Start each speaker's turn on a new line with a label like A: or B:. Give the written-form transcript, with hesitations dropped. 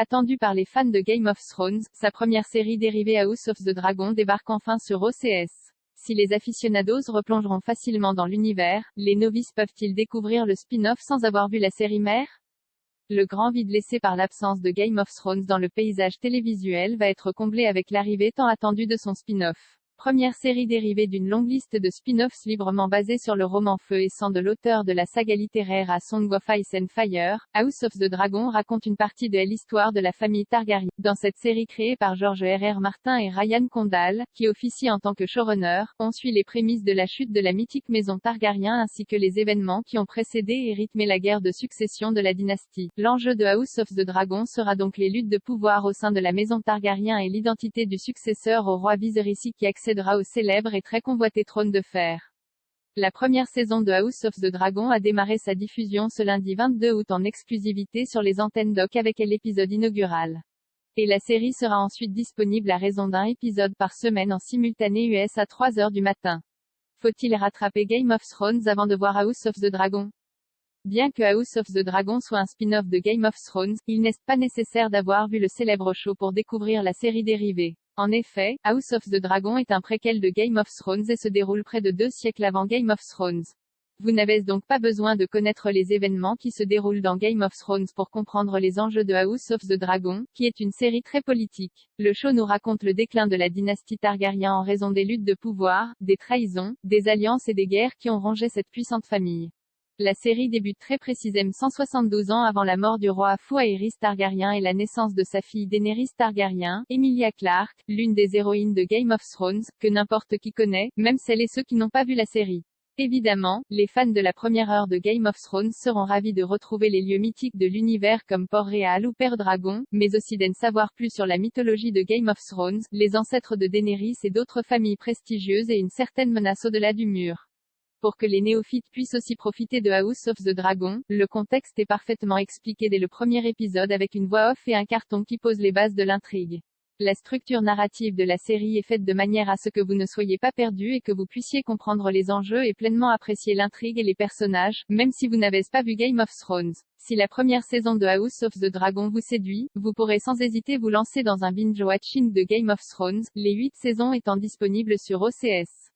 A: Attendu par les fans de Game of Thrones, sa première série dérivée House of the Dragon débarque enfin sur OCS. Si les aficionados replongeront facilement dans l'univers, les novices peuvent-ils découvrir le spin-off sans avoir vu la série mère? Le grand vide laissé par l'absence de Game of Thrones dans le paysage télévisuel va être comblé avec l'arrivée tant attendue de son spin-off. Première série dérivée d'une longue liste de spin-offs librement basés sur le roman Feu et Sang de l'auteur de la saga littéraire A Song of Ice and Fire, House of the Dragon raconte une partie de l'histoire de la famille Targaryen. Dans cette série créée par George R.R. Martin et Ryan Condal, qui officie en tant que showrunner, on suit les prémices de la chute de la mythique maison Targaryen ainsi que les événements qui ont précédé et rythmé la guerre de succession de la dynastie. L'enjeu de House of the Dragon sera donc les luttes de pouvoir au sein de la maison Targaryen et l'identité du successeur au roi Viserys qui accédera au célèbre et très convoité trône de fer. La première saison de House of the Dragon a démarré sa diffusion ce lundi 22 août en exclusivité sur les antennes d'OC avec l'épisode inaugural. Et la série sera ensuite disponible à raison d'un épisode par semaine en simultané US à 3h du matin. Faut-il rattraper Game of Thrones avant de voir House of the Dragon? Bien que House of the Dragon soit un spin-off de Game of Thrones, il n'est pas nécessaire d'avoir vu le célèbre show pour découvrir la série dérivée. En effet, House of the Dragon est un préquel de Game of Thrones et se déroule près de 2 siècles avant Game of Thrones. Vous n'avez donc pas besoin de connaître les événements qui se déroulent dans Game of Thrones pour comprendre les enjeux de House of the Dragon, qui est une série très politique. Le show nous raconte le déclin de la dynastie Targaryen en raison des luttes de pouvoir, des trahisons, des alliances et des guerres qui ont rongé cette puissante famille. La série débute très précisément 172 ans avant la mort du roi Aerys Targaryen et la naissance de sa fille Daenerys Targaryen, Emilia Clarke, l'une des héroïnes de Game of Thrones, que n'importe qui connaît, même celles et ceux qui n'ont pas vu la série. Évidemment, les fans de la première heure de Game of Thrones seront ravis de retrouver les lieux mythiques de l'univers comme Port-Réal ou Père-Dragon, mais aussi d'en savoir plus sur la mythologie de Game of Thrones, les ancêtres de Daenerys et d'autres familles prestigieuses et une certaine menace au-delà du mur. Pour que les néophytes puissent aussi profiter de House of the Dragon, le contexte est parfaitement expliqué dès le premier épisode avec une voix off et un carton qui pose les bases de l'intrigue. La structure narrative de la série est faite de manière à ce que vous ne soyez pas perdu et que vous puissiez comprendre les enjeux et pleinement apprécier l'intrigue et les personnages, même si vous n'avez pas vu Game of Thrones. Si la première saison de House of the Dragon vous séduit, vous pourrez sans hésiter vous lancer dans un binge-watching de Game of Thrones, les 8 saisons étant disponibles sur OCS.